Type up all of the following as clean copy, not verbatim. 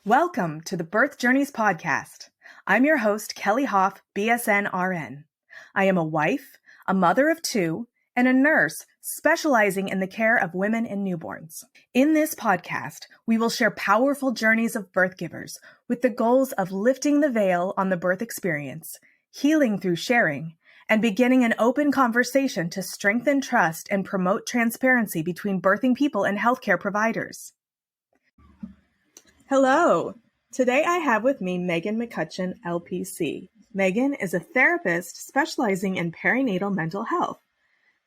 Welcome to the Birth Journeys podcast. I'm your host, Kelly Hof, BSN RN. I am a wife, a mother of two, and a nurse specializing in the care of women and newborns. In this podcast, we will share powerful journeys of birth givers with the goals of lifting the veil on the birth experience, healing through sharing, and beginning an open conversation to strengthen trust and promote transparency between birthing people and healthcare providers. Hello. Today I have with me Megan MacCutcheon, LPC. Megan is a therapist specializing in perinatal mental health.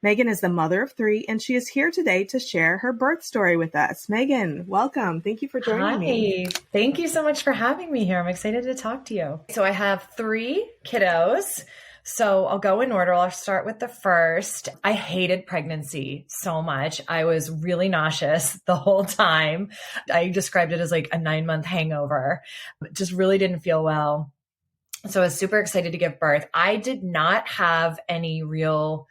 Megan is the mother of three, and she is here today to share her birth story with us. Megan, welcome. Thank you for joining me. Thank you so much for having me here. I'm excited to talk to you. So I have three kiddos. So I'll go in order. I'll start with the first. I hated pregnancy so much. I was really nauseous the whole time. I described it as like a 9-month hangover. Just really didn't feel well. So I was super excited to give birth. I did not have any real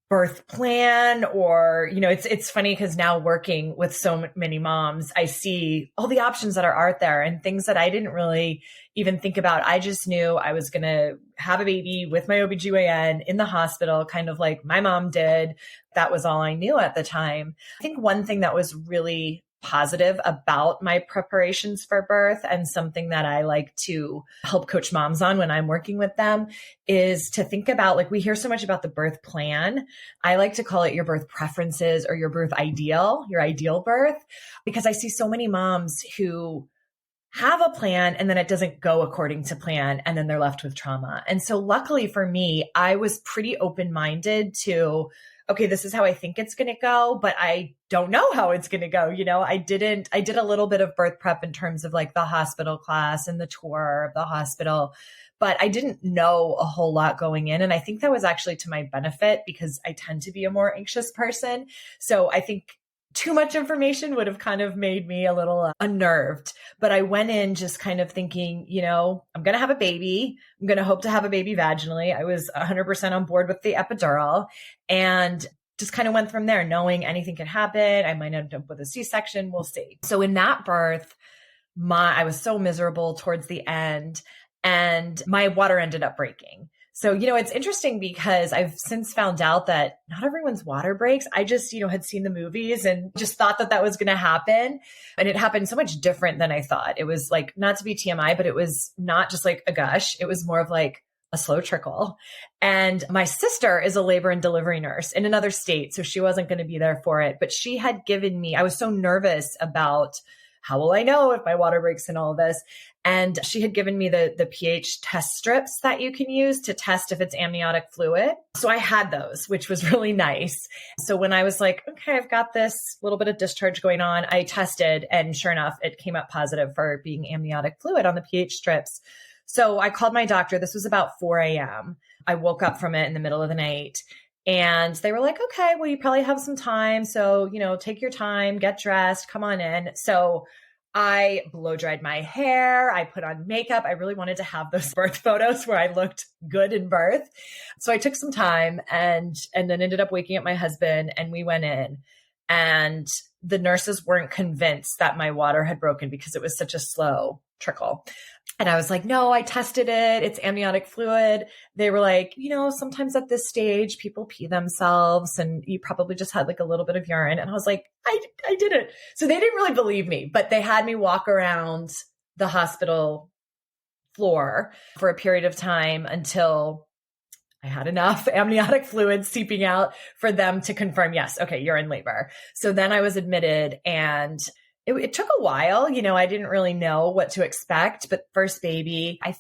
birth plan or, it's funny because now working with so many moms, I see all the options that are out there and things that I didn't really even think about. I just knew I was going to have a baby with my OBGYN in the hospital, kind of like my mom did. That was all I knew at the time. I think one thing that was really positive about my preparations for birth and something that I like to help coach moms on when I'm working with them is to think about, like, we hear so much about the birth plan. I like to call it your birth preferences or your birth ideal, your ideal birth, because I see so many moms who have a plan and then it doesn't go according to plan and then they're left with trauma. And so luckily for me, I was pretty open-minded to, okay, this is how I think it's going to go, but I don't know how it's going to go. I did a little bit of birth prep in terms of like the hospital class and the tour of the hospital, but I didn't know a whole lot going in. And I think that was actually to my benefit because I tend to be a more anxious person. So I think too much information would have kind of made me a little unnerved, but I went in just kind of thinking, I'm going to have a baby. I'm going to hope to have a baby vaginally. I was 100% on board with the epidural and just kind of went from there, knowing anything could happen. I might end up with a C-section. We'll see. So in that birth, I was so miserable towards the end and my water ended up breaking. So, it's interesting because I've since found out that not everyone's water breaks. I just, had seen the movies and just thought that was going to happen. And it happened so much different than I thought. It was like, not to be TMI, but it was not just like a gush. It was more of like a slow trickle. And my sister is a labor and delivery nurse in another state. So she wasn't going to be there for it, but she had given me, I was so nervous about how will I know if my water breaks and all of this? And she had given me the pH test strips that you can use to test if it's amniotic fluid. So I had those, which was really nice. So when I was like, okay, I've got this little bit of discharge going on, I tested and sure enough, it came up positive for being amniotic fluid on the pH strips. So I called my doctor. This was about 4 a.m. I woke up from it in the middle of the night. And they were like, okay, well, you probably have some time. So, take your time, get dressed, come on in. So I blow dried my hair. I put on makeup. I really wanted to have those birth photos where I looked good in birth. So I took some time and then ended up waking up my husband and we went in and the nurses weren't convinced that my water had broken because it was such a slow trickle. And I was like, no, I tested it. It's amniotic fluid. They were like, sometimes at this stage, people pee themselves and you probably just had like a little bit of urine. And I was like, I didn't. So they didn't really believe me, but they had me walk around the hospital floor for a period of time until I had enough amniotic fluid seeping out for them to confirm, yes, okay, you're in labor. So then I was admitted and it took a while. I didn't really know what to expect, but first baby, I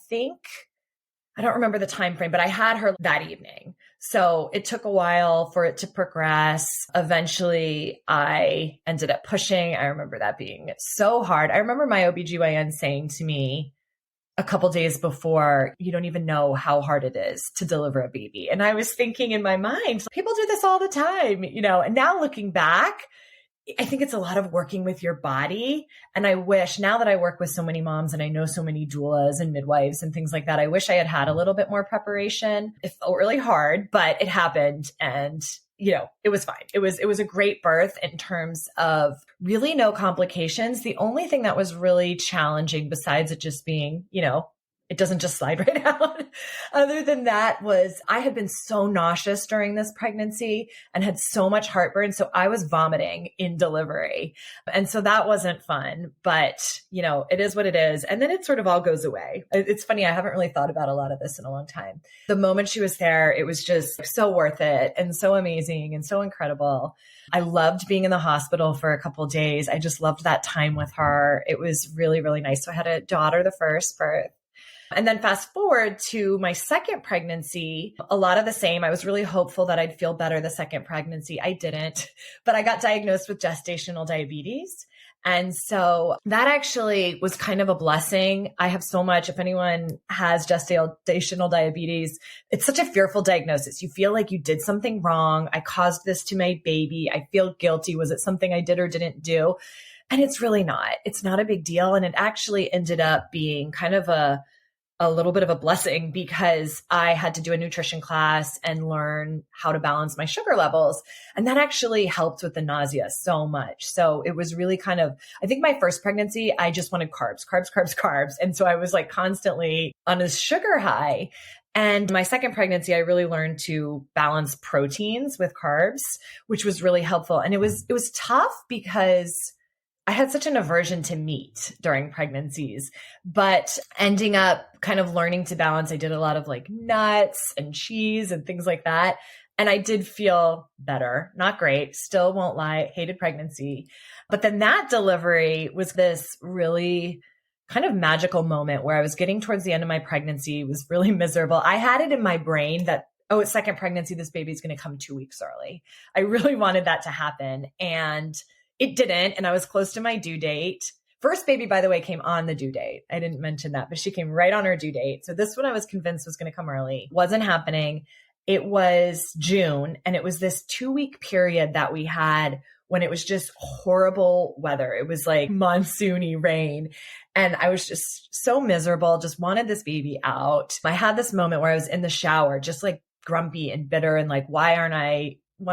don't remember the time frame, but I had her that evening. So it took a while for it to progress. Eventually, I ended up pushing. I remember that being so hard. I remember my OBGYN saying to me a couple days before, you don't even know how hard it is to deliver a baby. And I was thinking in my mind, people do this all the time, and now looking back, I think it's a lot of working with your body. And I wish now that I work with so many moms and I know so many doulas and midwives and things like that, I wish I had had a little bit more preparation. It felt really hard, but it happened and it was fine. It was a great birth in terms of really no complications. The only thing that was really challenging besides it just being, it doesn't just slide right out. Other than that was I had been so nauseous during this pregnancy and had so much heartburn. So I was vomiting in delivery. And so that wasn't fun, but it is what it is. And then it sort of all goes away. It's funny. I haven't really thought about a lot of this in a long time. The moment she was there, it was just so worth it and so amazing and so incredible. I loved being in the hospital for a couple of days. I just loved that time with her. It was really, really nice. So I had a daughter, the first birth. And then fast forward to my second pregnancy, a lot of the same. I was really hopeful that I'd feel better the second pregnancy. I didn't, but I got diagnosed with gestational diabetes. And so that actually was kind of a blessing. I have so much, if anyone has gestational diabetes, it's such a fearful diagnosis. You feel like you did something wrong. I caused this to my baby. I feel guilty. Was it something I did or didn't do? And it's really not. It's not a big deal. And it actually ended up being kind of a little bit of a blessing because I had to do a nutrition class and learn how to balance my sugar levels. And that actually helped with the nausea so much. So it was really kind of, I think my first pregnancy, I just wanted carbs. And so I was like constantly on a sugar high. And my second pregnancy, I really learned to balance proteins with carbs, which was really helpful. And it was tough because I had such an aversion to meat during pregnancies, but ending up kind of learning to balance. I did a lot of like nuts and cheese and things like that. And I did feel better, not great, still won't lie, hated pregnancy. But then that delivery was this really kind of magical moment where I was getting towards the end of my pregnancy, was really miserable. I had it in my brain that, it's second pregnancy, this baby's going to come 2 weeks early. I really wanted that to happen. And it didn't. And I was close to my due date. First baby, by the way, came on the due date. I didn't mention that, but she came right on her due date. So this one I was convinced was going to come early. Wasn't happening. It was June. And it was this 2-week period that we had when it was just horrible weather. It was like monsoony rain. And I was just so miserable, just wanted this baby out. I had this moment where I was in the shower, just like grumpy and bitter and like, why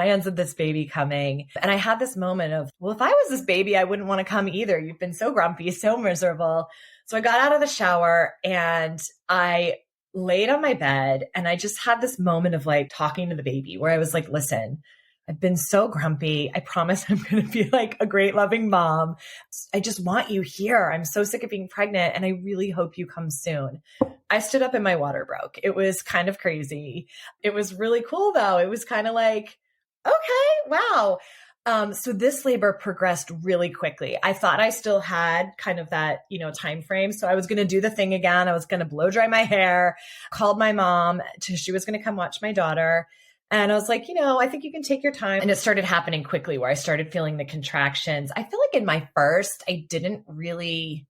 isn't this baby coming? And I had this moment of, well, if I was this baby, I wouldn't want to come either. You've been so grumpy, so miserable. So I got out of the shower and I laid on my bed and I just had this moment of like talking to the baby where I was like, listen, I've been so grumpy. I promise I'm going to be like a great loving mom. I just want you here. I'm so sick of being pregnant and I really hope you come soon. I stood up and my water broke. It was kind of crazy. It was really cool though. It was kind of like, okay, wow. So this labor progressed really quickly. I thought I still had kind of that, time frame. So I was going to do the thing again. I was going to blow dry my hair, called my mom. She was going to come watch my daughter. And I was like, I think you can take your time. And it started happening quickly where I started feeling the contractions. I feel like in my first, I didn't really,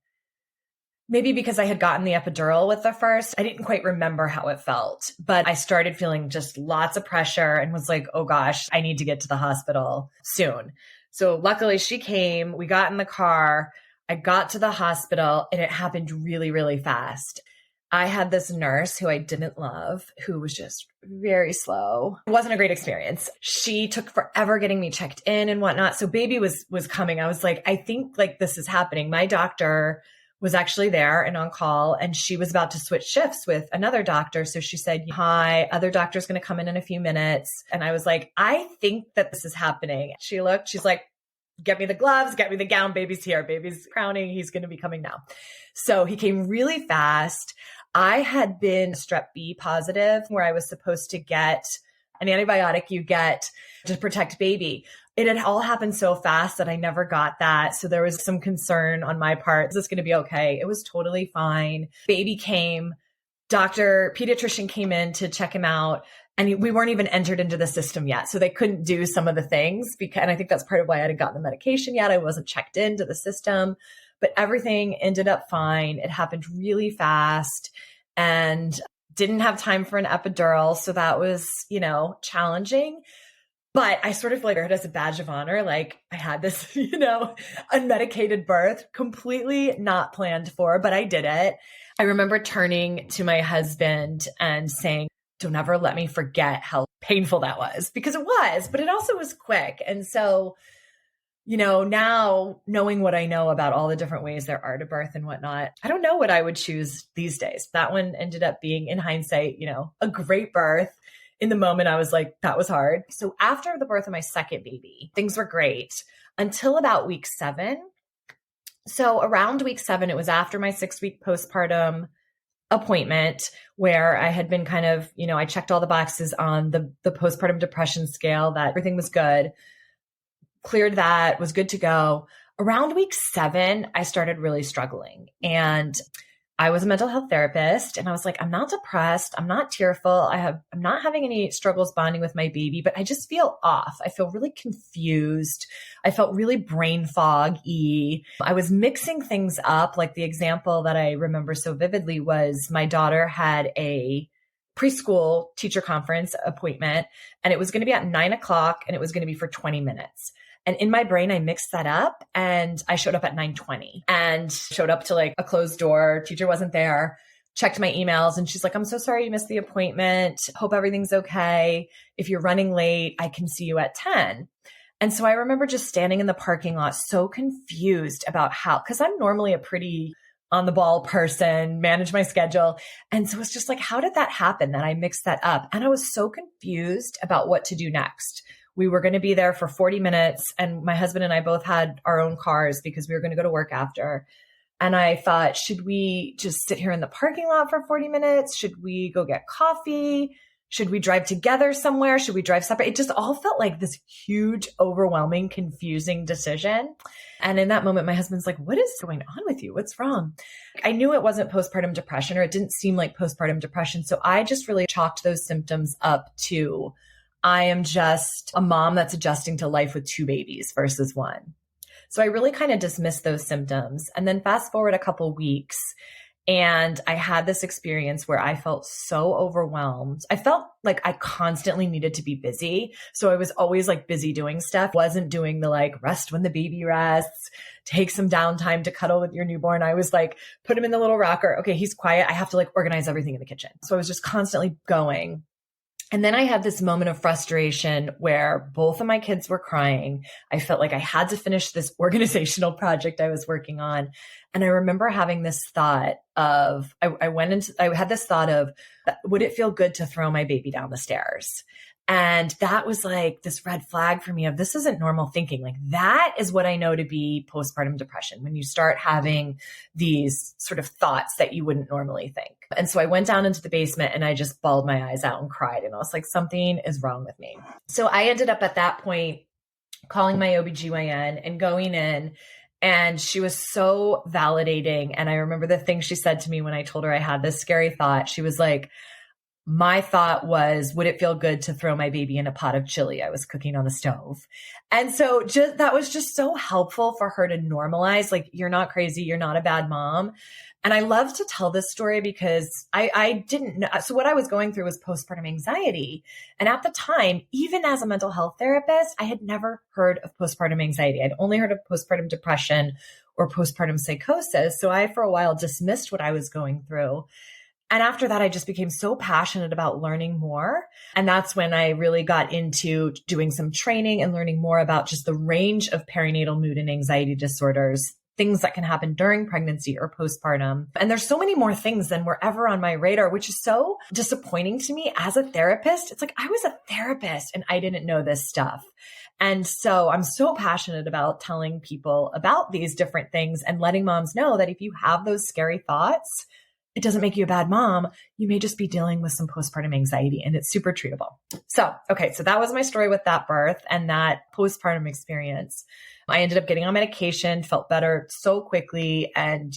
maybe because I had gotten the epidural with the first, I didn't quite remember how it felt, but I started feeling just lots of pressure and was like, oh gosh, I need to get to the hospital soon. So luckily she came, we got in the car, I got to the hospital and it happened really, really fast. I had this nurse who I didn't love, who was just very slow. It wasn't a great experience. She took forever getting me checked in and whatnot. So baby was coming. I was like, I think like this is happening. My doctor was actually there and on call and she was about to switch shifts with another doctor. So she said, hi, other doctor's going to come in a few minutes. And I was like, I think that this is happening. She looked, she's like, get me the gloves, get me the gown, baby's here, baby's crowning. He's going to be coming now. So he came really fast. I had been strep B positive where I was supposed to get an antibiotic you get to protect baby. It had all happened so fast that I never got that. So there was some concern on my part. Is this going to be okay? It was totally fine. Baby came, pediatrician came in to check him out. And we weren't even entered into the system yet. So they couldn't do some of the things and I think that's part of why I hadn't gotten the medication yet. I wasn't checked into the system, but everything ended up fine. It happened really fast and didn't have time for an epidural. So that was, challenging. But I sort of like it as a badge of honor. Like I had this, unmedicated birth, completely not planned for, but I did it. I remember turning to my husband and saying, don't ever let me forget how painful that was, because it was, but it also was quick. And so, now knowing what I know about all the different ways there are to birth and whatnot, I don't know what I would choose these days. That one ended up being, in hindsight, a great birth. In the moment, I was like, that was hard. So after the birth of my second baby, things were great until about week 7. So around week 7, it was after my 6-week postpartum appointment where I had been kind of, I checked all the boxes on the postpartum depression scale, that everything was good, cleared that, was good to go. Around week 7, I started really struggling, and I was a mental health therapist, and I was like, I'm not depressed. I'm not tearful. I'm not having any struggles bonding with my baby, but I just feel off. I feel really confused. I felt really brain foggy. I was mixing things up. Like the example that I remember so vividly was my daughter had a preschool teacher conference appointment, and it was going to be at 9:00, and it was going to be for 20 minutes. And in my brain, I mixed that up, and I showed up at 9:20 and showed up to like a closed door. Teacher wasn't there, checked my emails, and she's like, I'm so sorry you missed the appointment. Hope everything's okay. If you're running late, I can see you at 10. And so I remember just standing in the parking lot, so confused about because I'm normally a pretty on the ball person, manage my schedule. And so it's just like, how did that happen that I mixed that up? And I was so confused about what to do next. We were going to be there for 40 minutes, and my husband and I both had our own cars because we were going to go to work after. And I thought, should we just sit here in the parking lot for 40 minutes? Should we go get coffee? Should we drive together somewhere? Should we drive separate? It just all felt like this huge, overwhelming, confusing decision. And in that moment, my husband's like, what is going on with you? What's wrong? I knew it wasn't postpartum depression, or it didn't seem like postpartum depression. So I just really chalked those symptoms up to, I am just a mom that's adjusting to life with 2 babies versus 1. So I really kind of dismissed those symptoms. And then fast forward a couple weeks, and I had this experience where I felt so overwhelmed. I felt like I constantly needed to be busy. So I was always like busy doing stuff, wasn't doing the like rest when the baby rests, take some downtime to cuddle with your newborn. I was like, put him in the little rocker. Okay, he's quiet. I have to like organize everything in the kitchen. So I was just constantly going. And then I had this moment of frustration where both of my kids were crying. I felt like I had to finish this organizational project I was working on. And I remember having this thought of, I had this thought of, would it feel good to throw my baby down the stairs? And that was like this red flag for me of, this isn't normal thinking. Like, that is what I know to be postpartum depression, when you start having these sort of thoughts that you wouldn't normally think. And so I went down into the basement and I just bawled my eyes out and cried. And I was like, something is wrong with me. So I ended up at that point calling my OBGYN and going in, and she was so validating. And I remember the thing she said to me when I told her I had this scary thought. She was like, my thought was, would it feel good to throw my baby in a pot of chili I was cooking on the stove? And so that was just so helpful for her to normalize, like, you're not crazy. You're not a bad mom. And I love to tell this story because I didn't know. So what I was going through was postpartum anxiety. And at the time, even as a mental health therapist, I had never heard of postpartum anxiety. I'd only heard of postpartum depression or postpartum psychosis. So I, for a while, dismissed what I was going through. And after that, I just became so passionate about learning more. And that's when I really got into doing some training and learning more about just the range of perinatal mood and anxiety disorders, things that can happen during pregnancy or postpartum. And there's so many more things than were ever on my radar, which is so disappointing to me as a therapist. It's like, I was a therapist and I didn't know this stuff. And so I'm so passionate about telling people about these different things and letting moms know that if you have those scary thoughts, it doesn't make you a bad mom. You may just be dealing with some postpartum anxiety, and it's super treatable. So that was my story with that birth and that postpartum experience. I ended up getting on medication, felt better so quickly, and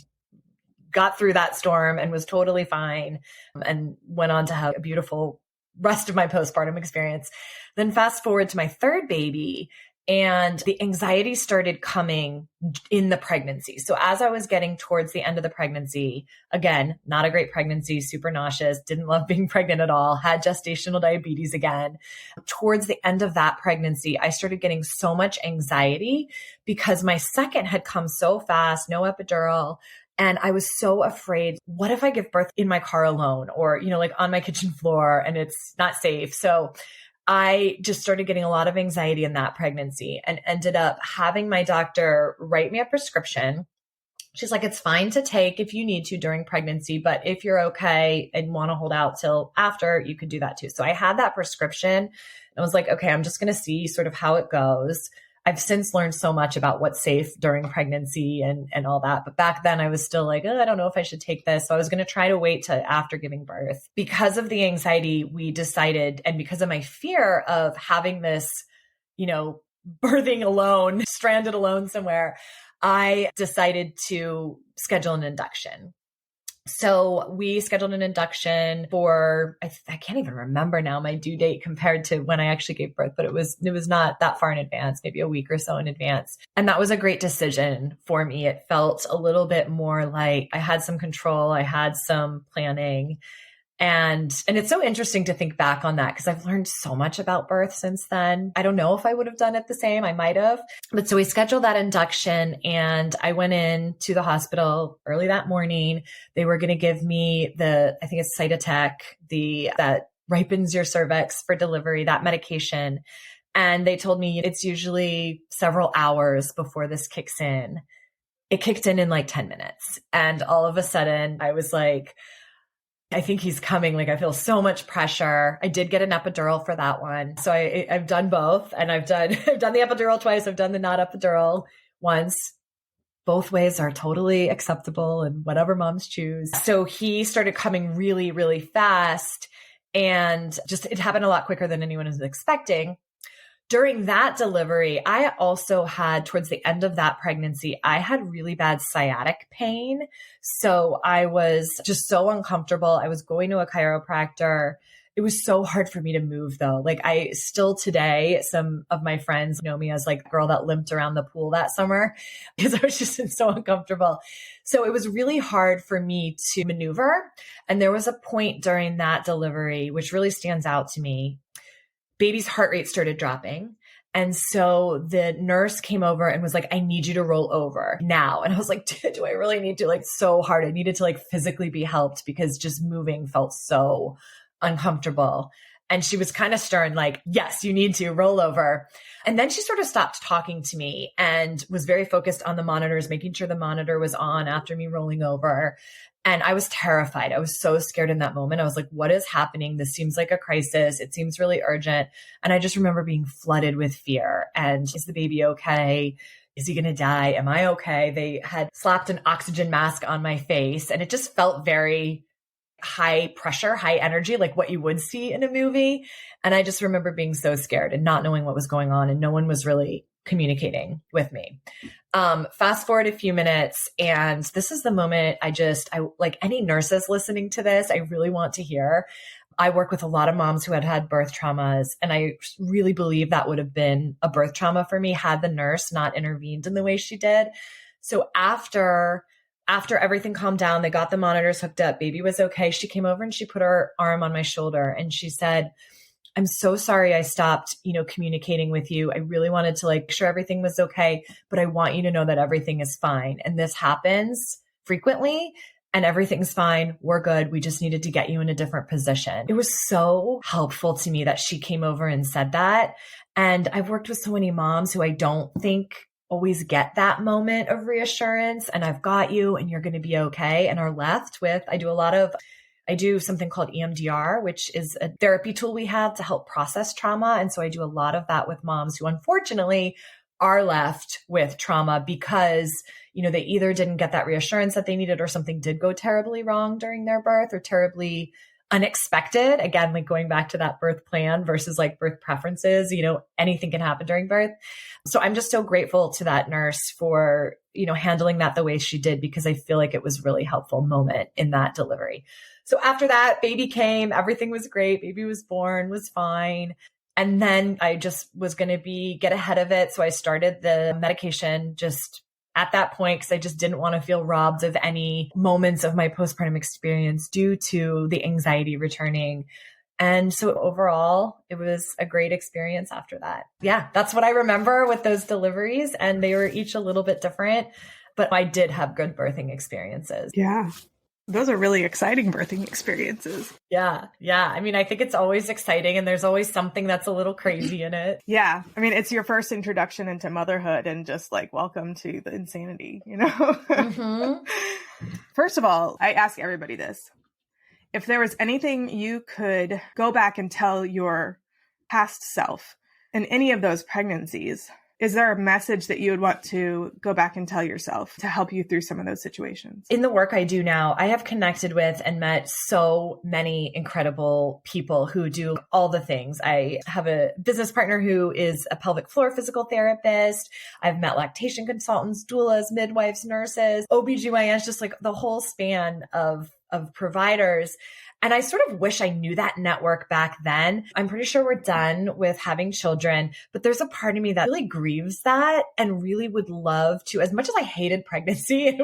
got through that storm and was totally fine, and went on to have a beautiful rest of my postpartum experience. Then fast forward to my third baby, and the anxiety started coming in the pregnancy. So as I was getting towards the end of the pregnancy, again, not a great pregnancy, super nauseous, didn't love being pregnant at all, had gestational diabetes again. Towards the end of that pregnancy, I started getting so much anxiety because my second had come so fast, no epidural. And I was so afraid, what if I give birth in my car alone, or, like on my kitchen floor and it's not safe? So I just started getting a lot of anxiety in that pregnancy and ended up having my doctor write me a prescription. She's like, it's fine to take if you need to during pregnancy, but if you're okay and want to hold out till after, you could do that too. So I had that prescription and I was like, okay, I'm just going to see sort of how it goes. I've since learned so much about what's safe during pregnancy and all that. But back then I was still like, oh, I don't know if I should take this. So I was going to try to wait to after giving birth. Because of the anxiety, we decided, and because of my fear of having this, birthing alone, stranded alone somewhere, I decided to schedule an induction. So we scheduled an induction for, I can't even remember now my due date compared to when I actually gave birth, but it was not that far in advance, maybe a week or so in advance. And that was a great decision for me. It felt a little bit more like I had some control. I had some planning. And it's so interesting to think back on that because I've learned so much about birth since then. I don't know if I would have done it the same. I might have. But so we scheduled that induction and I went in to the hospital early that morning. They were going to give me I think it's Cytotec, that ripens your cervix for delivery, that medication. And they told me it's usually several hours before this kicks in. It kicked in like 10 minutes. And all of a sudden I was like, I think he's coming. Like I feel so much pressure. I did get an epidural for that one. So I've done both and I've done the epidural twice. I've done the not epidural once. Both ways are totally acceptable and whatever moms choose. So he started coming really, really fast and just, it happened a lot quicker than anyone was expecting. During that delivery, I also had, towards the end of that pregnancy, I had really bad sciatic pain. So I was just so uncomfortable. I was going to a chiropractor. It was so hard for me to move though. Like I still today, some of my friends know me as like the girl that limped around the pool that summer because I was just so uncomfortable. So it was really hard for me to maneuver. And there was a point during that delivery, which really stands out to me. Baby's heart rate started dropping. And so the nurse came over and was like, I need you to roll over now. And I was like, do I really need to? Like so hard. I needed to like physically be helped because just moving felt so uncomfortable. And she was kind of stern, like, yes, you need to roll over. And then she sort of stopped talking to me and was very focused on the monitors, making sure the monitor was on after me rolling over. And I was terrified. I was so scared in that moment. I was like, what is happening? This seems like a crisis. It seems really urgent. And I just remember being flooded with fear. And is the baby okay? Is he going to die? Am I okay? They had slapped an oxygen mask on my face and it just felt very high pressure, high energy, like what you would see in a movie. And I just remember being so scared and not knowing what was going on. And no one was really communicating with me. Fast forward a few minutes. And this is the moment I like any nurses listening to this, I really want to hear. I work with a lot of moms who had birth traumas. And I really believe that would have been a birth trauma for me had the nurse not intervened in the way she did. So after everything calmed down, they got the monitors hooked up, baby was okay. She came over and she put her arm on my shoulder and she said, I'm so sorry I stopped, communicating with you. I really wanted to make sure everything was okay, but I want you to know that everything is fine. And this happens frequently and everything's fine. We're good. We just needed to get you in a different position. It was so helpful to me that she came over and said that. And I've worked with so many moms who I don't think always get that moment of reassurance and I've got you and you're going to be okay. And are left with, I do something called EMDR, which is a therapy tool we have to help process trauma. And so I do a lot of that with moms who unfortunately are left with trauma because, they either didn't get that reassurance that they needed or something did go terribly wrong during their birth or terribly unexpected. Again, like going back to that birth plan versus like birth preferences, anything can happen during birth. So I'm just so grateful to that nurse for, handling that the way she did, because I feel like it was really helpful moment in that delivery. So after that, baby came, everything was great. Baby was born, was fine. And then I just was going to get ahead of it. So I started the medication just at that point, because I just didn't want to feel robbed of any moments of my postpartum experience due to the anxiety returning. And so overall, it was a great experience after that. Yeah, that's what I remember with those deliveries. And they were each a little bit different, but I did have good birthing experiences. Yeah. Those are really exciting birthing experiences. Yeah. Yeah. I mean, I think it's always exciting and there's always something that's a little crazy in it. Yeah. I mean, it's your first introduction into motherhood and just like, welcome to the insanity, you know? Mm-hmm. First of all, I ask everybody this. If there was anything you could go back and tell your past self in any of those pregnancies, is there a message that you would want to go back and tell yourself to help you through some of those situations? In the work I do now, I have connected with and met so many incredible people who do all the things. I have a business partner who is a pelvic floor physical therapist. I've met lactation consultants, doulas, midwives, nurses, OBGYNs, just like the whole span of providers. And I sort of wish I knew that network back then. I'm pretty sure we're done with having children, but there's a part of me that really grieves that and really would love to, as much as I hated pregnancy,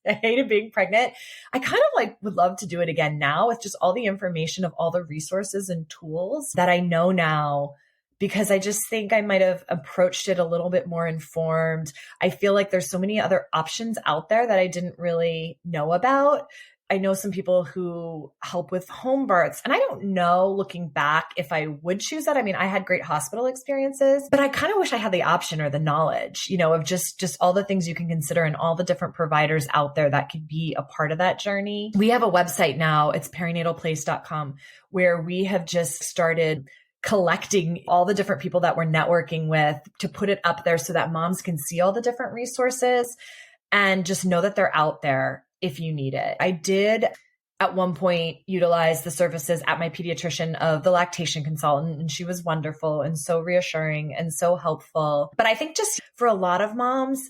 I hated being pregnant, I kind of like would love to do it again now with just all the information of all the resources and tools that I know now, because I just think I might have approached it a little bit more informed. I feel like there's so many other options out there that I didn't really know about. I know some people who help with home births, and I don't know looking back if I would choose that. I mean, I had great hospital experiences, but I kind of wish I had the option or the knowledge, you know, of just all the things you can consider and all the different providers out there that could be a part of that journey. We have a website now. It's perinatalplace.com, where we have just started collecting all the different people that we're networking with to put it up there so that moms can see all the different resources and just know that they're out there if you need it. I did at one point utilize the services at my pediatrician of the lactation consultant, and she was wonderful and so reassuring and so helpful. But I think just for a lot of moms,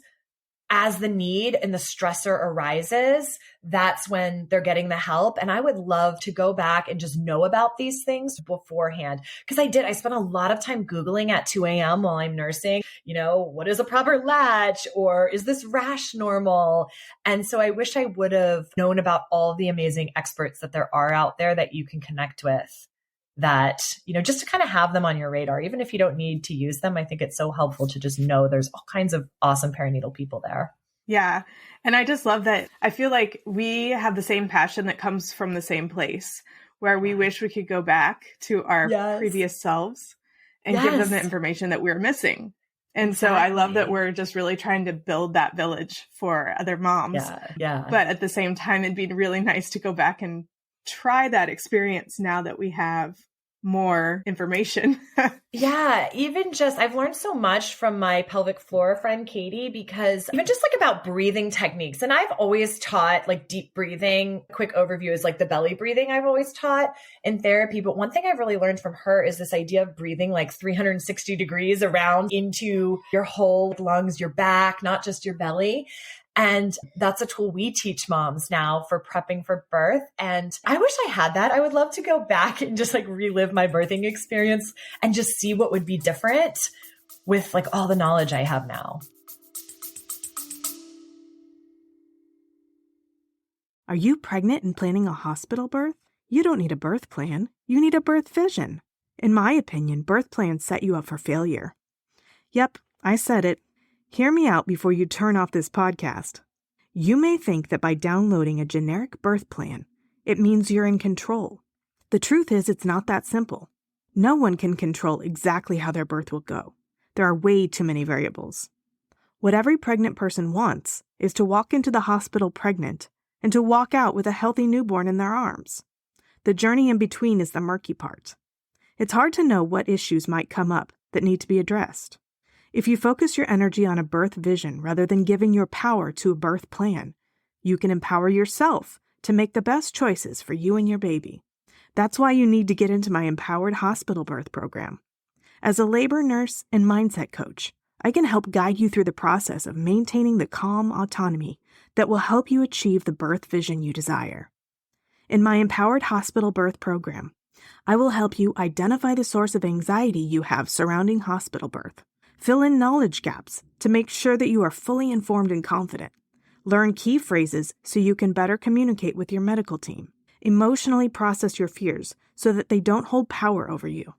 as the need and the stressor arises, that's when they're getting the help. And I would love to go back and just know about these things beforehand. Because I spent a lot of time Googling at 2 a.m. while I'm nursing, you know, what is a proper latch, or is this rash normal? And so I wish I would have known about all the amazing experts that there are out there that you can connect with, that, you know, just to kind of have them on your radar, even if you don't need to use them. I think it's so helpful to just know there's all kinds of awesome perinatal people there. Yeah. And I just love that. I feel like we have the same passion that comes from the same place, where we wish we could go back to our previous selves and give them the information that we're missing. And so I love that we're just really trying to build that village for other moms. Yeah. But at the same time, it'd be really nice to go back and try that experience now that we have more information. Yeah. Even just, I've learned so much from my pelvic floor friend, Katie, because even just like about breathing techniques. And I've always taught like deep breathing. Quick overview is like the belly breathing I've always taught in therapy. But one thing I've really learned from her is this idea of breathing like 360 degrees around into your whole lungs, your back, not just your belly. And that's a tool we teach moms now for prepping for birth. And I wish I had that. I would love to go back and just like relive my birthing experience and just see what would be different with like all the knowledge I have now. Are you pregnant and planning a hospital birth? You don't need a birth plan. You need a birth vision. In my opinion, birth plans set you up for failure. Yep, I said it. Hear me out before you turn off this podcast. You may think that by downloading a generic birth plan, it means you're in control. The truth is, it's not that simple. No one can control exactly how their birth will go. There are way too many variables. What every pregnant person wants is to walk into the hospital pregnant and to walk out with a healthy newborn in their arms. The journey in between is the murky part. It's hard to know what issues might come up that need to be addressed. If you focus your energy on a birth vision rather than giving your power to a birth plan, you can empower yourself to make the best choices for you and your baby. That's why you need to get into my Empowered Hospital Birth program. As a labor nurse and mindset coach, I can help guide you through the process of maintaining the calm autonomy that will help you achieve the birth vision you desire. In my Empowered Hospital Birth program, I will help you identify the source of anxiety you have surrounding hospital birth. Fill in knowledge gaps to make sure that you are fully informed and confident. Learn key phrases so you can better communicate with your medical team. Emotionally process your fears so that they don't hold power over you.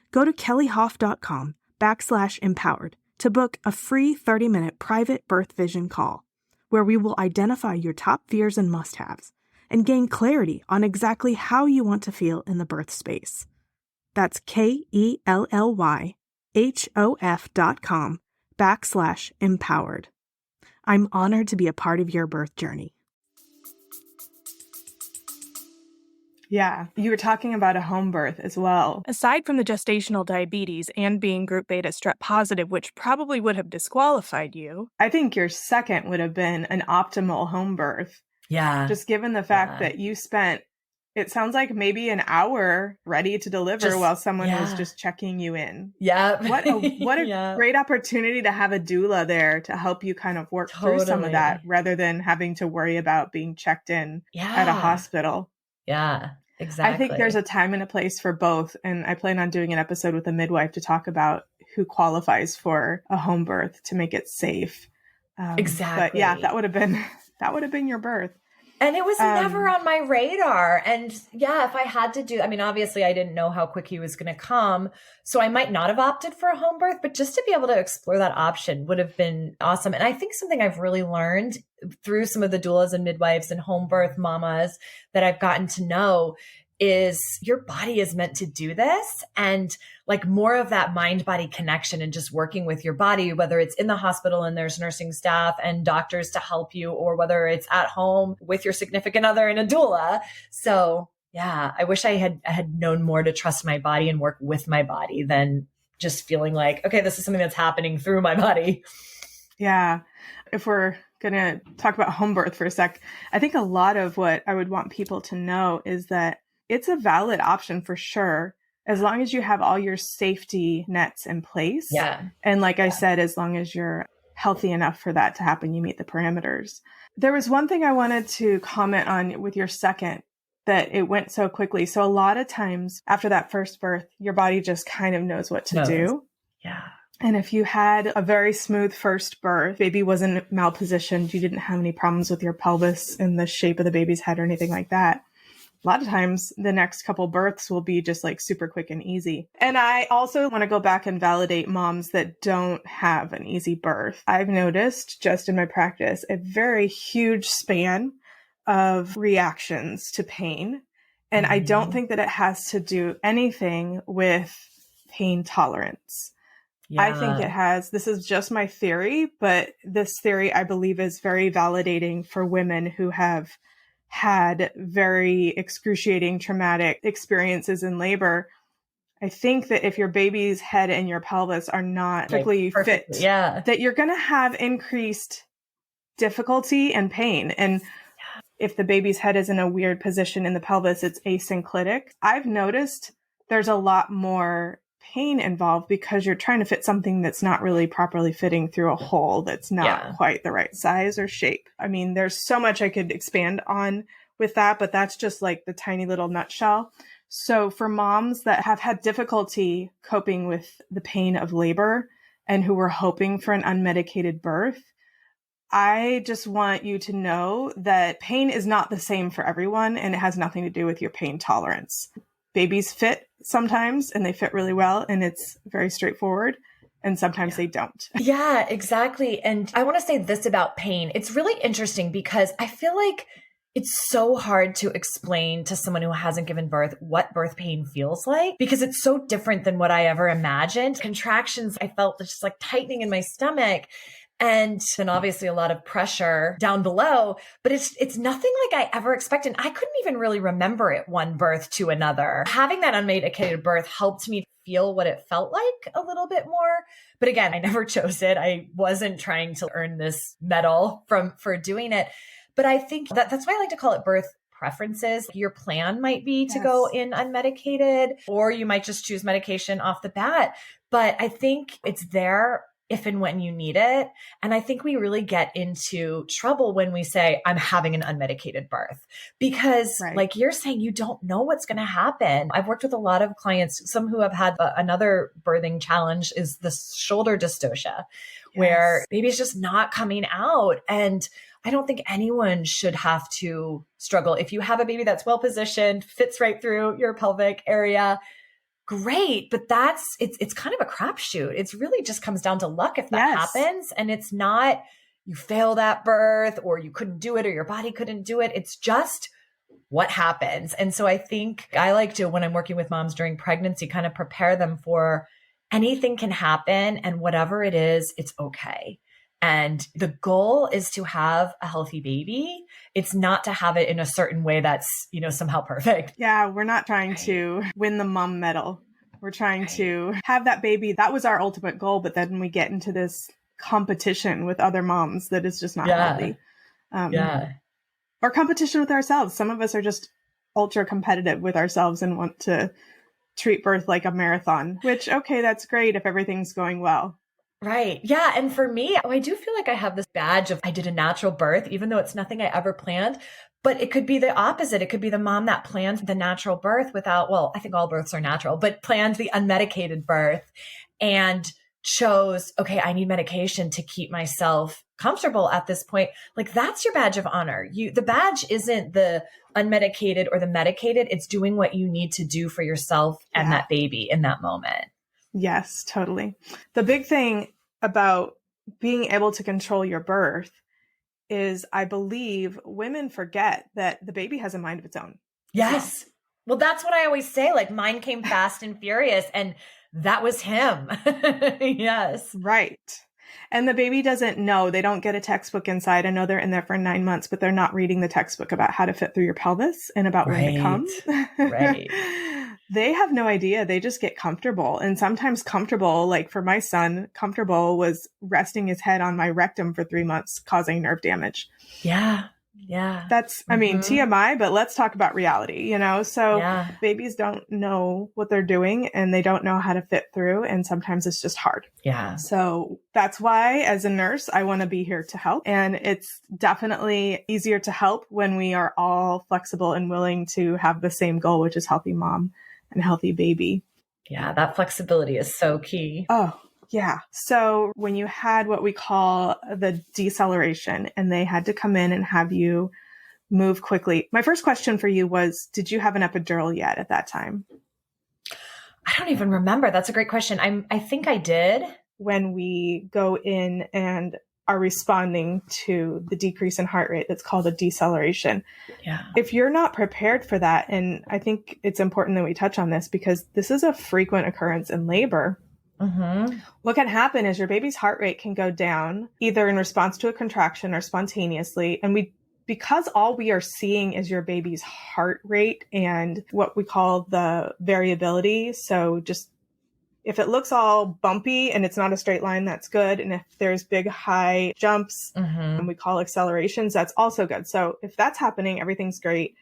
Go to kellyhof.com/empowered to book a free 30-minute private birth vision call, where we will identify your top fears and must-haves, and gain clarity on exactly how you want to feel in the birth space. That's KELLYHOF.com/empowered. I'm honored to be a part of your birth journey. Yeah, you were talking about a home birth as well. Aside from the gestational diabetes and being group beta strep positive, which probably would have disqualified you, I think your second would have been an optimal home birth. Yeah. Just given the fact that you spent, it sounds like maybe an hour ready to deliver while someone was just checking you in. Yeah. What a great opportunity to have a doula there to help you kind of work through some of that rather than having to worry about being checked in at a hospital. Yeah, exactly. I think there's a time and a place for both. And I plan on doing an episode with a midwife to talk about who qualifies for a home birth to make it safe. Exactly. But yeah, that would have been your birth. And it was never on my radar. And yeah, if I had to do, I mean, obviously I didn't know how quick he was going to come. So I might not have opted for a home birth, but just to be able to explore that option would have been awesome. And I think something I've really learned through some of the doulas and midwives and home birth mamas that I've gotten to know is your body is meant to do this, and like more of that mind body connection and just working with your body, whether it's in the hospital and there's nursing staff and doctors to help you, or whether it's at home with your significant other and a doula. So yeah, I wish I had known more to trust my body and work with my body than just feeling like, okay, this is something that's happening through my body. Yeah. If we're going to talk about home birth for a sec, I think a lot of what I would want people to know is that it's a valid option for sure, as long as you have all your safety nets in place. Yeah. And like I said, as long as you're healthy enough for that to happen, you meet the parameters. There was one thing I wanted to comment on with your second, that it went so quickly. So a lot of times after that first birth, your body just kind of knows what to do. Yeah. And if you had a very smooth first birth, baby wasn't malpositioned, you didn't have any problems with your pelvis and the shape of the baby's head or anything like that, a lot of times the next couple births will be just like super quick and easy. And I also want to go back and validate moms that don't have an easy birth. I've noticed just in my practice a very huge span of reactions to pain. And I don't think that it has to do anything with pain tolerance. Yeah. I think it has, this is just my theory, but this theory I believe is very validating for women who have had very excruciating traumatic experiences in labor. I think that if your baby's head and your pelvis are not perfectly fit, that you're going to have increased difficulty and pain. And if the baby's head is in a weird position in the pelvis, it's asynclitic. I've noticed there's a lot more pain involved because you're trying to fit something that's not really properly fitting through a hole that's not quite the right size or shape. I mean, there's so much I could expand on with that, but that's just like the tiny little nutshell. So for moms that have had difficulty coping with the pain of labor and who were hoping for an unmedicated birth, I just want you to know that pain is not the same for everyone, and it has nothing to do with your pain tolerance. Babies fit sometimes and they fit really well, and it's very straightforward. And sometimes they don't. Yeah, exactly. And I want to say this about pain. It's really interesting because I feel like it's so hard to explain to someone who hasn't given birth what birth pain feels like, because it's so different than what I ever imagined. Contractions, I felt just like tightening in my stomach. And then obviously a lot of pressure down below, but it's nothing like I ever expected. I couldn't even really remember it one birth to another. Having that unmedicated birth helped me feel what it felt like a little bit more. But again, I never chose it. I wasn't trying to earn this medal for doing it. But I think that's why I like to call it birth preferences. Your plan might be to go in unmedicated, or you might just choose medication off the bat. But I think it's there if and when you need it. And I think we really get into trouble when we say, I'm having an unmedicated birth, because like you're saying, you don't know what's going to happen. I've worked with a lot of clients, some who have had another birthing challenge is the shoulder dystocia, where baby's just not coming out. And I don't think anyone should have to struggle. If you have a baby that's well positioned, fits right through your pelvic area, great. But it's kind of a crapshoot. It's really just comes down to luck if that happens. And it's not, you fail that birth or you couldn't do it or your body couldn't do it. It's just what happens? And so I think I like to, when I'm working with moms during pregnancy, kind of prepare them for anything can happen, and whatever it is, it's okay. And the goal is to have a healthy baby. It's not to have it in a certain way that's, somehow perfect. Yeah, we're not trying to win the mom medal. We're trying to have that baby. That was our ultimate goal. But then we get into this competition with other moms that is just not healthy. Or competition with ourselves. Some of us are just ultra competitive with ourselves and want to treat birth like a marathon, which, okay, that's great if everything's going well. Right. Yeah. And for me, I do feel like I have this badge of I did a natural birth, even though it's nothing I ever planned. But it could be the opposite. It could be the mom that planned the natural birth without, well, I think all births are natural, but planned the unmedicated birth and chose, okay, I need medication to keep myself comfortable at this point. Like, that's your badge of honor. The badge isn't the unmedicated or the medicated. It's doing what you need to do for yourself and that baby in that moment. Yes, totally. The big thing about being able to control your birth is, I believe, women forget that the baby has a mind of its own. Yes. Well, that's what I always say. Like, mine came fast and furious, and that was him. Yes. Right. And the baby doesn't know. They don't get a textbook inside. I know they're in there for 9 months, but they're not reading the textbook about how to fit through your pelvis and about when to come. Right. They have no idea. They just get comfortable. And sometimes comfortable, like for my son, comfortable was resting his head on my rectum for 3 months, causing nerve damage. Yeah. Yeah. That's, I mean, TMI, but let's talk about reality, So babies don't know what they're doing and they don't know how to fit through. And sometimes it's just hard. Yeah. So that's why, as a nurse, I want to be here to help. And it's definitely easier to help when we are all flexible and willing to have the same goal, which is healthy mom and healthy baby. Yeah. That flexibility is so key. Oh, yeah. So when you had what we call the deceleration and they had to come in and have you move quickly, my first question for you was, did you have an epidural yet at that time? I don't even remember. That's a great question. I think I did. When we go in and are responding to the decrease in heart rate, that's called a deceleration. Yeah. If you're not prepared for that, and I think it's important that we touch on this because this is a frequent occurrence in labor. What can happen is your baby's heart rate can go down either in response to a contraction or spontaneously. And because all we are seeing is your baby's heart rate and what we call the variability. So just if it looks all bumpy and it's not a straight line, that's good. And if there's big high jumps and we call accelerations, that's also good. So if that's happening, everything's great.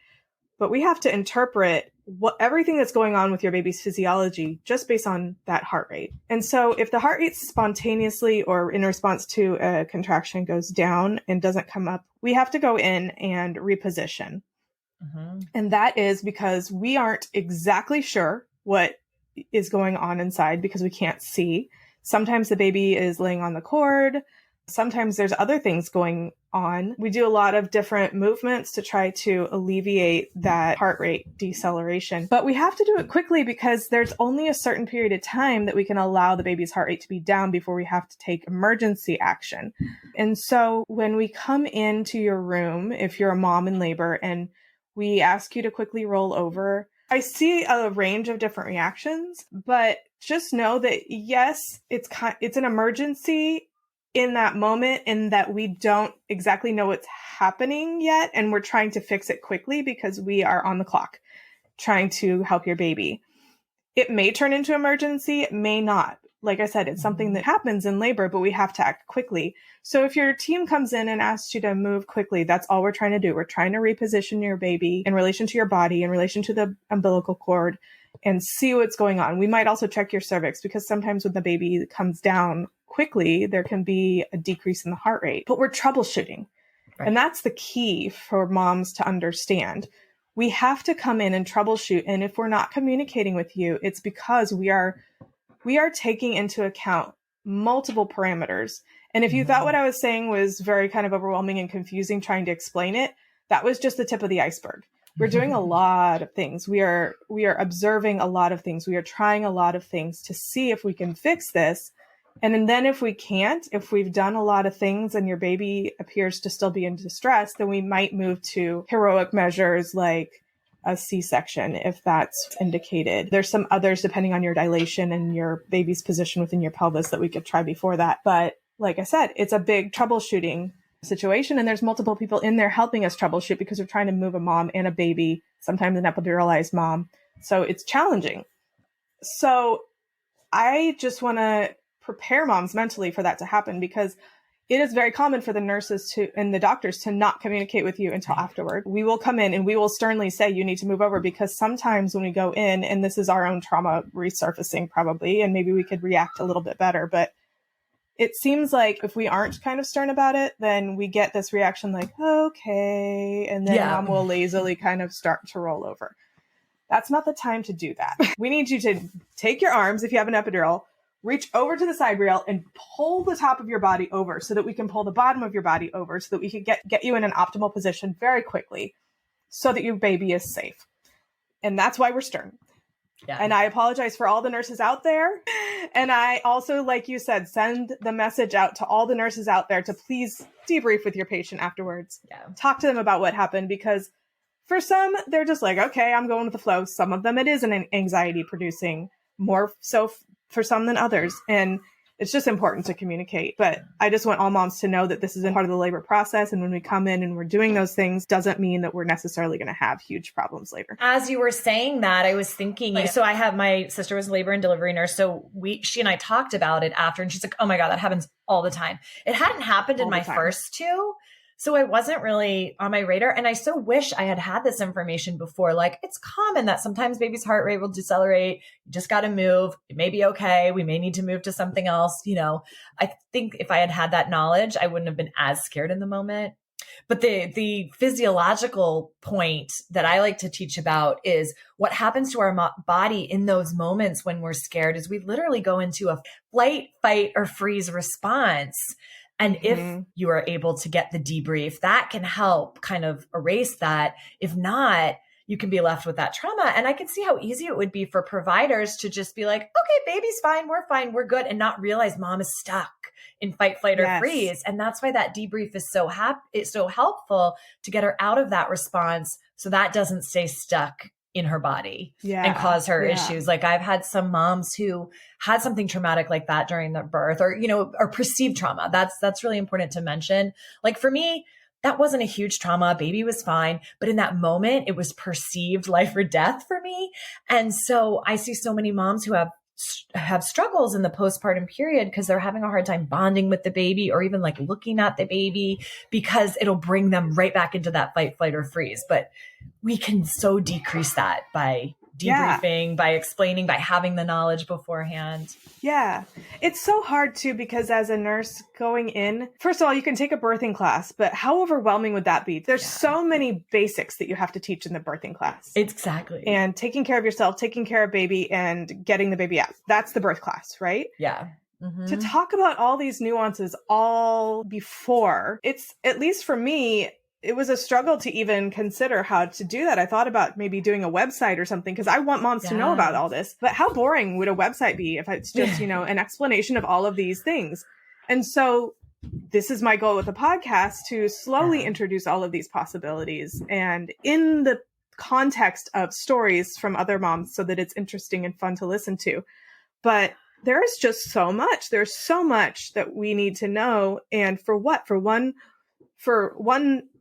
But we have to interpret everything that's going on with your baby's physiology just based on that heart rate. And so if the heart rate spontaneously or in response to a contraction goes down and doesn't come up, we have to go in and reposition. And that is because we aren't exactly sure what is going on inside because we can't see. Sometimes the baby is laying on the cord. Sometimes there's other things going on. We do a lot of different movements to try to alleviate that heart rate deceleration. But we have to do it quickly because there's only a certain period of time that we can allow the baby's heart rate to be down before we have to take emergency action. And so when we come into your room, if you're a mom in labor and we ask you to quickly roll over, I see a range of different reactions, but just know that yes, it's an emergency in that moment, in that we don't exactly know what's happening yet. And we're trying to fix it quickly because we are on the clock trying to help your baby. It may turn into emergency. It may not. Like I said, it's something that happens in labor, but we have to act quickly. So if your team comes in and asks you to move quickly, that's all we're trying to do. We're trying to reposition your baby in relation to your body, in relation to the umbilical cord, and see what's going on. We might also check your cervix because sometimes when the baby comes down quickly, there can be a decrease in the heart rate, but we're troubleshooting. Right. And that's the key for moms to understand. We have to come in and troubleshoot. And if we're not communicating with you, it's because we are taking into account multiple parameters. And if you thought what I was saying was very kind of overwhelming and confusing trying to explain it, that was just the tip of the iceberg. We're doing a lot of things. We are observing a lot of things. We are trying a lot of things to see if we can fix this And then if we can't, if we've done a lot of things and your baby appears to still be in distress, then we might move to heroic measures like a C-section if that's indicated. There's some others depending on your dilation and your baby's position within your pelvis that we could try before that. But like I said, it's a big troubleshooting situation, and there's multiple people in there helping us troubleshoot because we're trying to move a mom and a baby, sometimes an epiduralized mom. So it's challenging. So I just want to prepare moms mentally for that to happen, because it is very common for the nurses and the doctors to not communicate with you until afterward. We will come in and we will sternly say, you need to move over, because sometimes when we go in, and this is our own trauma resurfacing probably, and maybe we could react a little bit better, but it seems like if we aren't kind of stern about it, then we get this reaction like, okay, and then mom will lazily kind of start to roll over. That's not the time to do that. We need you to take your arms, if you have an epidural, reach over to the side rail and pull the top of your body over so that we can pull the bottom of your body over so that we can get you in an optimal position very quickly so that your baby is safe. And that's why we're stern. Yeah. And I apologize for all the nurses out there. And I also, like you said, send the message out to all the nurses out there to please debrief with your patient afterwards. Yeah. Talk to them about what happened, because for some, they're just like, okay, I'm going with the flow. Some of them, it is an anxiety producing, more so for some than others. And it's just important to communicate. But I just want all moms to know that this is a part of the labor process. And when we come in and we're doing those things, doesn't mean that we're necessarily going to have huge problems later. As you were saying that, I was thinking, so I have, my sister was a labor and delivery nurse. So she and I talked about it after, and she's like, oh my God, that happens all the time. It hadn't happened in my first two. So I wasn't really on my radar. And I so wish I had this information before. Like, it's common that sometimes baby's heart rate will decelerate. You just got to move. It may be okay. We may need to move to something else. You know, I think if I had that knowledge, I wouldn't have been as scared in the moment. But the physiological point that I like to teach about is what happens to our body in those moments when we're scared is we literally go into a flight, fight, or freeze response. And if you are able to get the debrief, that can help kind of erase that. If not, you can be left with that trauma. And I can see how easy it would be for providers to just be like, okay, baby's fine, we're good, and not realize mom is stuck in fight, flight, or freeze. And that's why that debrief is it's so helpful to get her out of that response so that doesn't stay stuck in her body and cause her issues. Like, I've had some moms who had something traumatic like that during the birth, or, you know, or perceived trauma. That's really important to mention. Like, for me, that wasn't a huge trauma. Baby was fine. But in that moment, it was perceived life or death for me. And so I see so many moms who have struggles in the postpartum period because they're having a hard time bonding with the baby, or even like looking at the baby, because it'll bring them right back into that fight, flight, or freeze. But we can so decrease that by debriefing, by explaining, by having the knowledge beforehand. Yeah. It's so hard too, because as a nurse going in, first of all, you can take a birthing class, but how overwhelming would that be? There's so many basics that you have to teach in the birthing class. Exactly. And taking care of yourself, taking care of baby, and getting the baby out. That's the birth class, right? Yeah. Mm-hmm. To talk about all these nuances all before, it's, at least for me, it was a struggle to even consider how to do that. I thought about maybe doing a website or something, because I want moms to know about all this. But how boring would a website be if it's just, you know, an explanation of all of these things? And so this is my goal with the podcast, to slowly introduce all of these possibilities, and in the context of stories from other moms, so that it's interesting and fun to listen to. But there is just so much. There's so much that we need to know. And for what? For one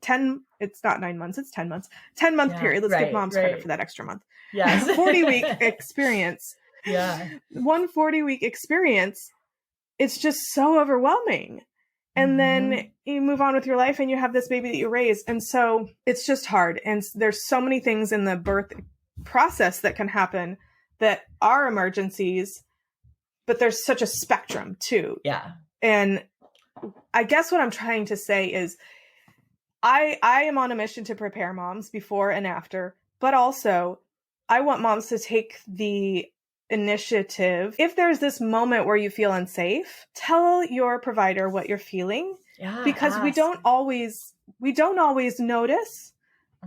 10, it's not 9 months, it's 10 months, 10-month period. Let's give moms credit for that extra month. Yes. 40-week experience. Yeah. 140-week experience. It's just so overwhelming. And then you move on with your life and you have this baby that you raise. And so it's just hard. And there's so many things in the birth process that can happen that are emergencies, but there's such a spectrum too. Yeah. And I guess what I'm trying to say is I am on a mission to prepare moms before and after, but also I want moms to take the initiative. If there's this moment where you feel unsafe, tell your provider what you're feeling, because we don't always notice.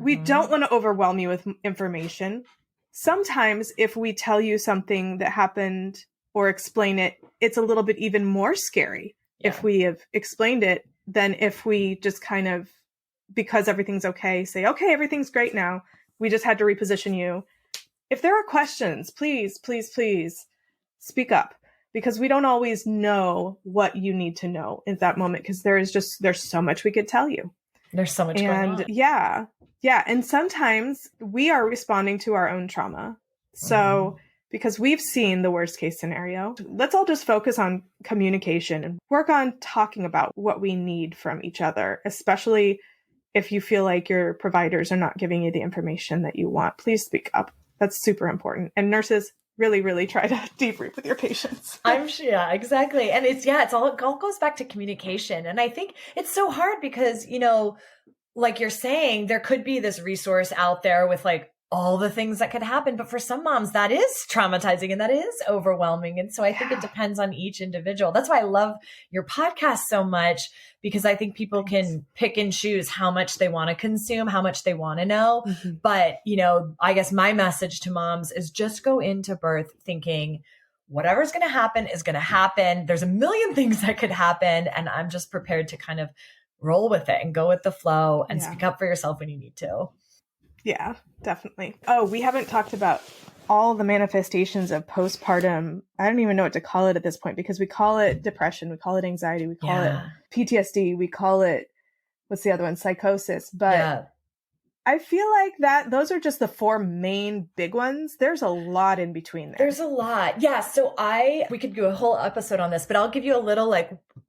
We don't want to overwhelm you with information. Sometimes if we tell you something that happened or explain it, it's a little bit even more scary if we have explained it than if we just kind of, because everything's okay, say, okay, everything's great now. We just had to reposition you. If there are questions, please, please, please speak up, because we don't always know what you need to know in that moment, because there's so much we could tell you. There's so much going on. Yeah. And sometimes we are responding to our own trauma. So because we've seen the worst case scenario, let's all just focus on communication and work on talking about what we need from each other, especially if you feel like your providers are not giving you the information that you want. Please speak up. That's super important. And nurses, really, really try to debrief with your patients. I'm sure. Yeah, exactly. And it all goes back to communication. And I think it's so hard because, like you're saying, there could be this resource out there with like all the things that could happen. But for some moms, that is traumatizing and that is overwhelming. And so I think it depends on each individual. That's why I love your podcast so much, because I think people can pick and choose how much they want to consume, how much they want to know. But, I guess my message to moms is just go into birth thinking, whatever's going to happen is going to happen. There's a million things that could happen. And I'm just prepared to kind of roll with it and go with the flow and speak up for yourself when you need to. Yeah, definitely. Oh, we haven't talked about all the manifestations of postpartum. I don't even know what to call it at this point, because we call it depression, we call it anxiety, we call it PTSD, we call it, what's the other one? Psychosis. But I feel like those are just the four main big ones. There's a lot in between there. There's a lot. Yeah. So we could do a whole episode on this, but I'll give you a little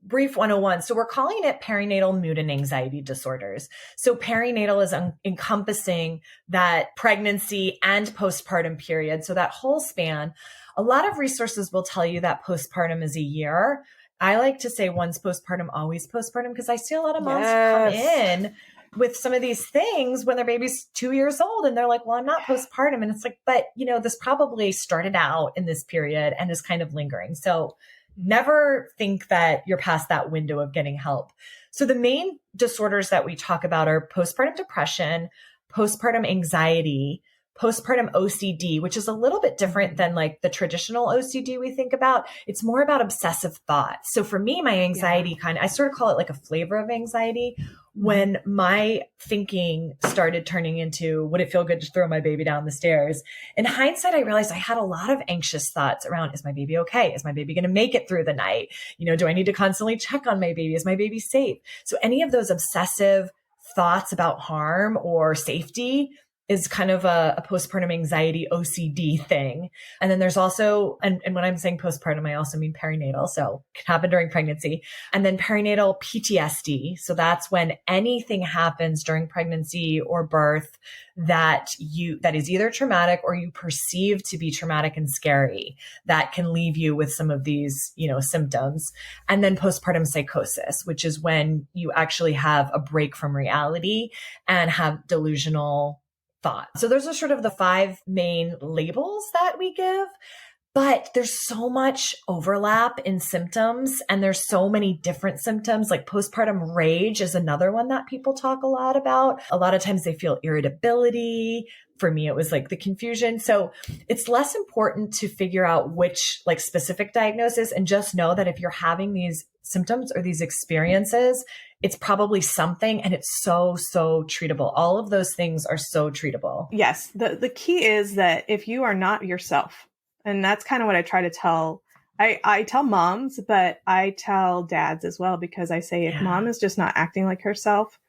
brief 101. So we're calling it perinatal mood and anxiety disorders. So perinatal is encompassing that pregnancy and postpartum period. So that whole span. A lot of resources will tell you that postpartum is a year. I like to say once postpartum, always postpartum, because I see a lot of moms come in with some of these things when their baby's 2 years old and they're like, well, I'm not postpartum. And it's like, but this probably started out in this period and is kind of lingering. So never think that you're past that window of getting help. So the main disorders that we talk about are postpartum depression, postpartum anxiety, postpartum OCD, which is a little bit different than like the traditional OCD we think about. It's more about obsessive thoughts. So for me, my anxiety I sort of call it like a flavor of anxiety. When my thinking started turning into, would it feel good to throw my baby down the stairs? In hindsight, I realized I had a lot of anxious thoughts around, is my baby okay? Is my baby going to make it through the night? Do I need to constantly check on my baby? Is my baby safe? So any of those obsessive thoughts about harm or safety is kind of a postpartum anxiety OCD thing. And then there's also, and when I'm saying postpartum, I also mean perinatal. So it can happen during pregnancy. And then perinatal PTSD. So that's when anything happens during pregnancy or birth that is either traumatic or you perceive to be traumatic and scary, that can leave you with some of these, symptoms. And then postpartum psychosis, which is when you actually have a break from reality and have delusional thought. So those are sort of the 5 main labels that we give, but there's so much overlap in symptoms and there's so many different symptoms. Like postpartum rage is another one that people talk a lot about. A lot of times they feel irritability. For me, it was like the confusion. So it's less important to figure out which specific diagnosis, and just know that if you're having these symptoms or these experiences, it's probably something, and it's so treatable. All of those things are so treatable. Yes. The key is that if you are not yourself, and that's kind of what I try to tell, I tell moms, but I tell dads as well, because I say, if mom is just not acting like herself,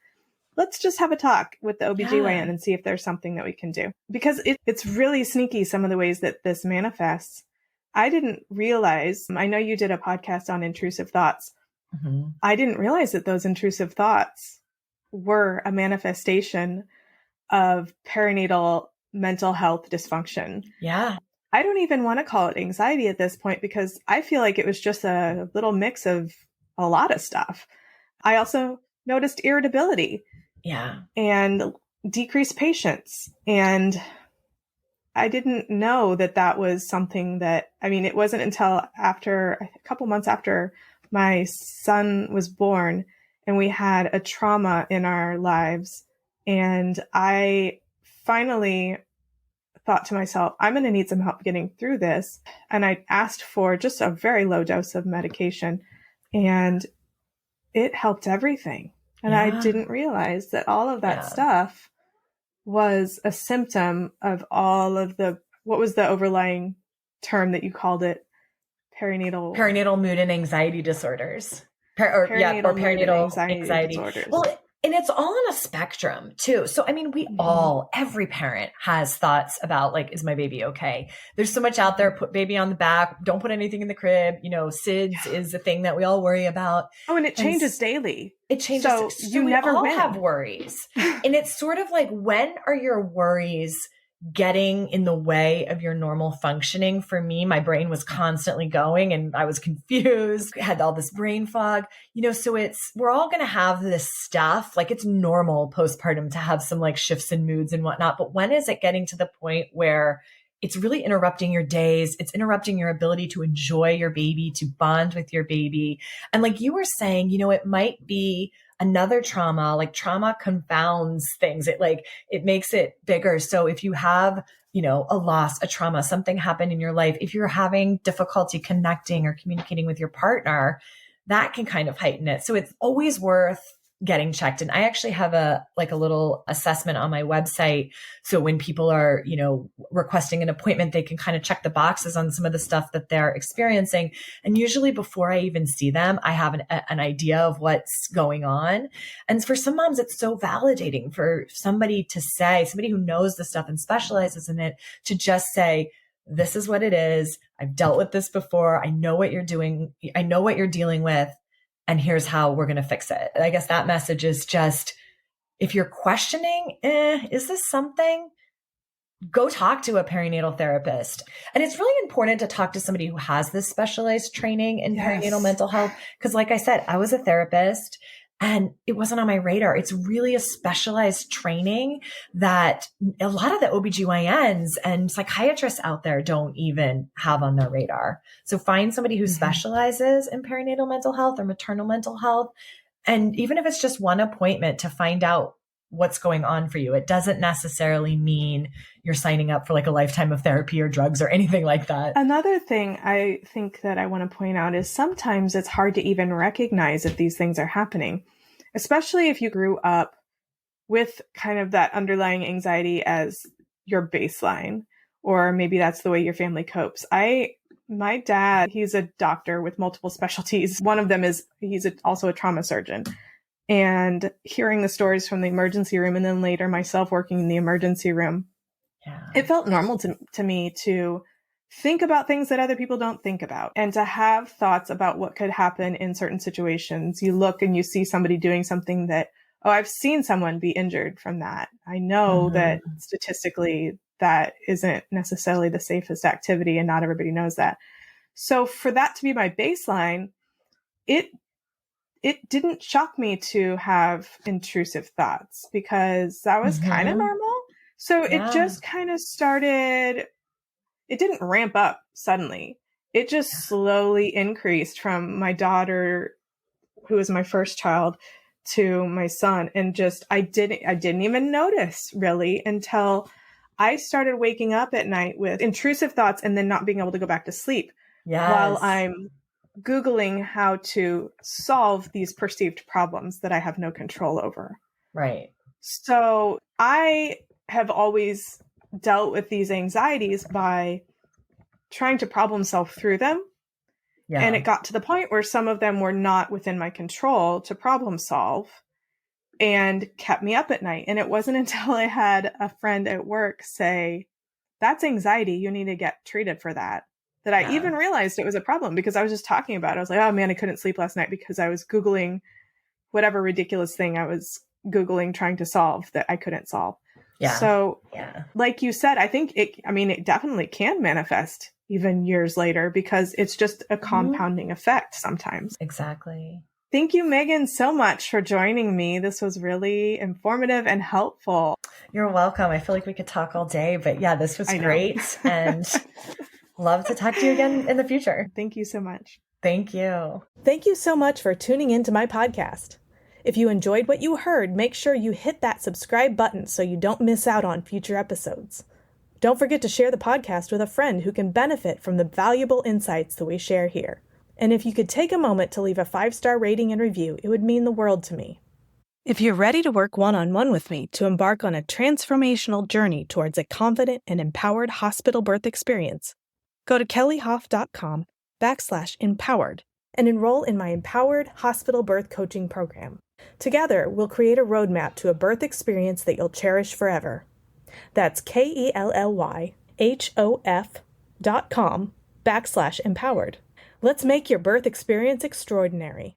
let's just have a talk with the OBGYN and see if there's something that we can do. Because it's really sneaky, some of the ways that this manifests. I didn't realize, I know you did a podcast on intrusive thoughts. Mm-hmm. I didn't realize that those intrusive thoughts were a manifestation of perinatal mental health dysfunction. Yeah. I don't even want to call it anxiety at this point, because I feel like it was just a little mix of a lot of stuff. I also noticed irritability. Yeah. And decreased patience. And I didn't know that was something that, it wasn't until a couple months after my son was born and we had a trauma in our lives. And I finally thought to myself, I'm going to need some help getting through this. And I asked for just a very low dose of medication, and it helped everything. And I didn't realize that all of that stuff was a symptom of all of what was the overlying term that you called it? Perinatal mood and anxiety disorders. Perinatal anxiety disorders. Well, and it's all on a spectrum too. So, I mean, we all, every parent has thoughts about like, is my baby okay? There's so much out there. Put baby on the back. Don't put anything in the crib. You know, SIDS is the thing that we all worry about. Oh, and it changes daily. It changes. So you never all have worries. And it's sort of like, when are your worries getting in the way of your normal functioning? For me, my brain was constantly going and I was confused, had all this brain fog, you know, so we're all going to have this stuff. Like, it's normal postpartum to have some like shifts in moods and whatnot. But when is it getting to the point where it's really interrupting your days? It's interrupting your ability to enjoy your baby, to bond with your baby. And like you were saying, you know, it might be another trauma. Like, trauma confounds things. It makes it bigger. So if you have, you know, a loss, a trauma, something happened in your life, if you're having difficulty connecting or communicating with your partner, that can kind of heighten it. So it's always worth getting checked. And I actually have a little assessment on my website. So when people are, you know, requesting an appointment, they can kind of check the boxes on some of the stuff that they're experiencing. And usually before I even see them, I have an idea of what's going on. And for some moms, it's so validating for somebody who knows the stuff and specializes in it, to just say, this is what it is. I've dealt with this before. I know what you're doing. I know what you're dealing with. And here's how we're going to fix it. I guess that message is just, if you're questioning, is this something? Go talk to a perinatal therapist. And it's really important to talk to somebody who has this specialized training in perinatal mental health. Because like I said, I was a therapist and it wasn't on my radar. It's really a specialized training that a lot of the OBGYNs and psychiatrists out there don't even have on their radar. So find somebody who specializes in perinatal mental health or maternal mental health. And even if it's just one appointment to find out what's going on for you, it doesn't necessarily mean you're signing up for like a lifetime of therapy or drugs or anything like that. Another thing I think that I want to point out is sometimes it's hard to even recognize if these things are happening, especially if you grew up with kind of that underlying anxiety as your baseline, or maybe that's the way your family copes. My dad, he's a doctor with multiple specialties. One of them is he's also a trauma surgeon. And hearing the stories from the emergency room, and then later myself working in the emergency room, it felt normal to me to think about things that other people don't think about, and to have thoughts about what could happen in certain situations. You look and you see somebody doing something that, oh, I've seen someone be injured from that. I know that statistically that isn't necessarily the safest activity, and not everybody knows that. So for that to be my baseline, it didn't shock me to have intrusive thoughts, because that was kind of normal. So it just kind of started, it didn't ramp up suddenly. It just slowly increased from my daughter, who was my first child, to my son. And just, I didn't even notice really until I started waking up at night with intrusive thoughts and then not being able to go back to sleep while I'm Googling how to solve these perceived problems that I have no control over. Right. So I have always dealt with these anxieties by trying to problem solve through them. Yeah. And it got to the point where some of them were not within my control to problem solve, and kept me up at night. And it wasn't until I had a friend at work say, that's anxiety, you need to get treated for that, that I even realized it was a problem, because I was just talking about it. I was like, oh man, I couldn't sleep last night because I was Googling whatever ridiculous thing I was Googling trying to solve that I couldn't solve. Yeah. So like you said, I think it definitely can manifest even years later, because it's just a compounding effect sometimes. Exactly. Thank you, Megan, so much for joining me. This was really informative and helpful. You're welcome. I feel like we could talk all day, but yeah, this was great. And love to talk to you again in the future. Thank you so much. Thank you. Thank you so much for tuning into my podcast. If you enjoyed what you heard, make sure you hit that subscribe button so you don't miss out on future episodes. Don't forget to share the podcast with a friend who can benefit from the valuable insights that we share here. And if you could take a moment to leave a 5-star rating and review, it would mean the world to me. If you're ready to work one-on-one with me to embark on a transformational journey towards a confident and empowered hospital birth experience, go to kellyhof.com/empowered and enroll in my Empowered Hospital Birth Coaching Program. Together, we'll create a roadmap to a birth experience that you'll cherish forever. That's KELLYHOF.com/empowered. Let's make your birth experience extraordinary.